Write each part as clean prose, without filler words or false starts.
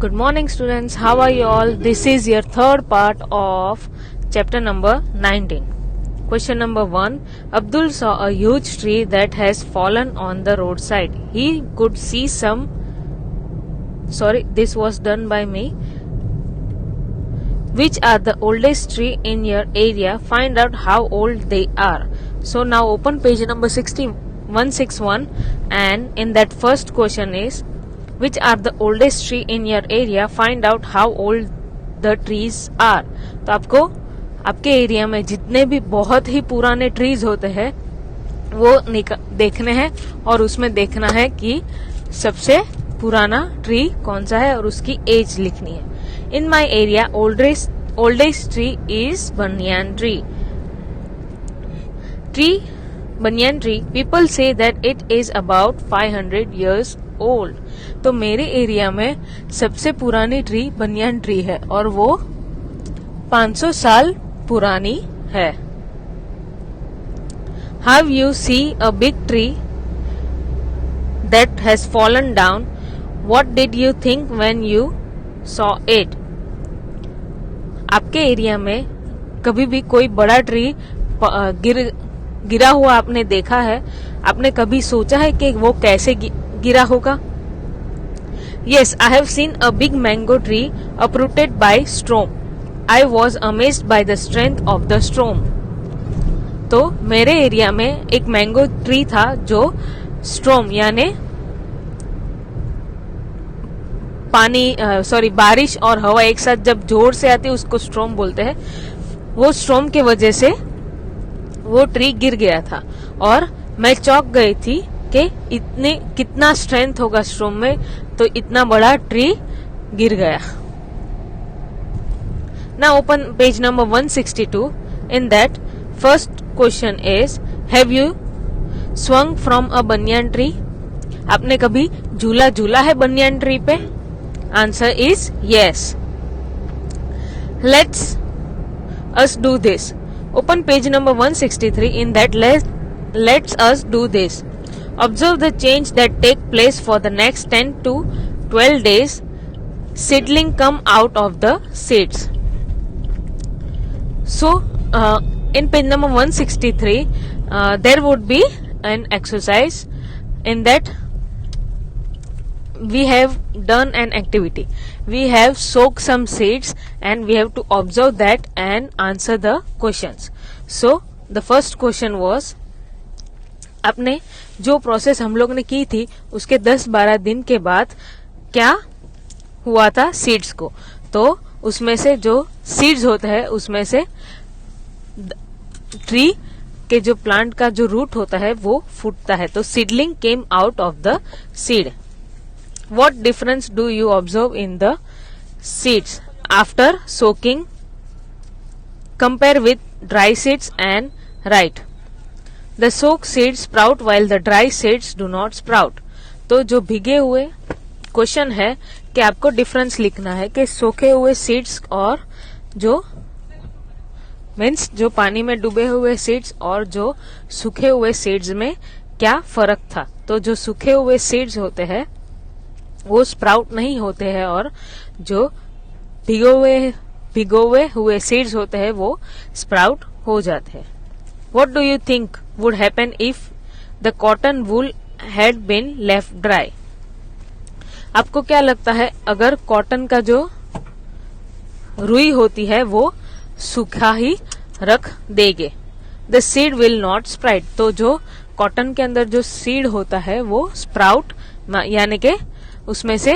Good morning students, how are you all? This is your third part of chapter number 19. Question number 1. Abdul saw a huge tree that has fallen on the roadside. He could see this was done by me. Which are the oldest tree in your area? Find out how old they are. So now open page number 161 and in that first question is which are the oldest tree in your area? Find out how old the trees are. तो आपको आपके area में जितने भी बहुत ही पुराने trees होते हैं वो देखने हैं और उसमें देखना है कि सबसे पुराना ट्री कौन सा है और उसकी एज लिखनी है. In my area oldest tree is banyan tree. Banyan tree, people say that it is about 500 years old. तो मेरे एरिया में सबसे पुरानी ट्री बनियान ट्री है और वो 500 साल पुरानी है. Have you seen a big tree that has fallen down? What did you think when you saw it? आपके एरिया में कभी भी कोई बड़ा ट्री गिरा हुआ आपने देखा है? आपने कभी सोचा है कि वो कैसे गिरा होगा? Yes, I have seen a big mango tree uprooted by storm. I was amazed by the strength of the storm. तो मेरे एरिया में एक मैंगो ट्री था जो स्ट्रोम यानी बारिश और हवा एक साथ जब जोर से आती है उसको स्ट्रोम बोलते हैं. वो स्ट्रोम के वजह से वो ट्री गिर गया था और मैं चौंक गई थी कि कितना स्ट्रेंथ होगा स्ट्रोम में, तो इतना बड़ा ट्री गिर गया. Now open page number 162. In that first question is, have you swung from a banyan tree? आपने कभी झूला झूला है बनियान ट्री पे? Answer is yes. Let's us do this. Open page number 163. In that let's us do this. Observe the change that take place for the next 10 to 12 days. Seedling come out of the seeds. So in page number 163 there would be an exercise. In that we have done an activity. We have soaked some seeds and we have to observe that and answer the questions. So the first question was, आपने जो process हम लोग ने की थी उसके 10-12 दिन के बाद क्या हुआ था सीड्स को. तो उसमें से जो सीड्स होते हैं उसमें से ट्री के जो प्लांट का जो रूट होता है वो फूटता है. तो seedling came out of the seed. What difference do you observe in the seeds after soaking? Compare with dry seeds and write. The soaked seeds sprout while the dry seeds do not sprout. तो जो भीगे हुए question है कि आपको difference लिखना है कि सोखे हुए सीड्स और जो मीन्स जो पानी में डूबे हुए सीड्स और जो सूखे हुए सीड्स में क्या फर्क था. तो जो सूखे हुए सीड्स होते हैं वो स्प्राउट नहीं होते हैं और जो भिगोए हुए सीड्स होते हैं वो स्प्राउट हो जाते हैं. What do you think would happen if the cotton wool had been left dry? आपको क्या लगता है अगर कॉटन का जो रुई होती है वो सूखा ही रख देंगे? The seed will not sprout. तो जो कॉटन के अंदर जो सीड होता है वो स्प्राउट यानी के उसमें से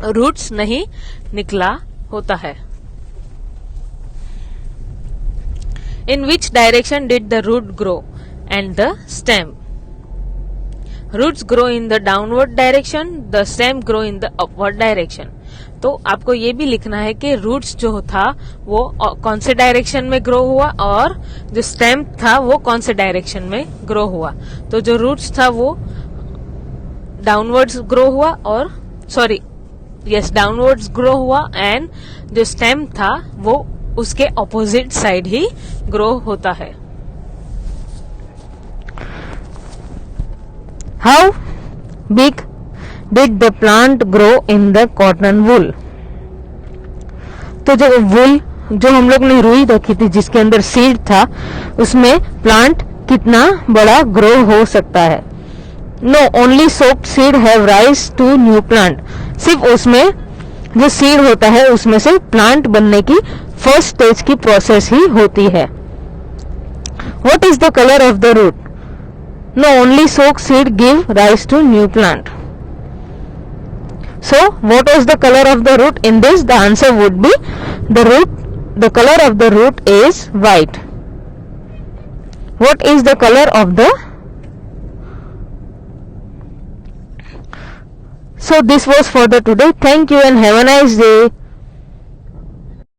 रूट्स नहीं निकला होता है. In which direction did the root grow and the stem? Roots grow in the downward direction, the stem grow in the upward direction. तो आपको ये भी लिखना है कि रूट्स जो था वो कौन से डायरेक्शन में ग्रो हुआ और जो स्टेम था वो कौन से डायरेक्शन में ग्रो हुआ. तो जो रूट्स था वो डाउनवर्ड्स ग्रो हुआ और डाउनवर्ड्स ग्रो हुआ एंड जो स्टेम था वो उसके ऑपोजिट साइड ही ग्रो होता है. How big did the plant grow in the cotton wool? तो जो वुल जो हम लोग ने रुई रखी थी जिसके अंदर सीड था उसमें प्लांट कितना बड़ा ग्रो हो सकता है? No, only soaked seed have rise to new plant. सिर्फ उसमें जो सीड होता है उसमें से प्लांट बनने की फर्स्ट स्टेज की प्रोसेस ही होती है. What is the colour of the root? No, only soaked seed give rise to new plant. So, what was the color of the root in this? The answer would be the color of the root is white. What is the color of the? So, this was for the today. Thank you and have a nice day.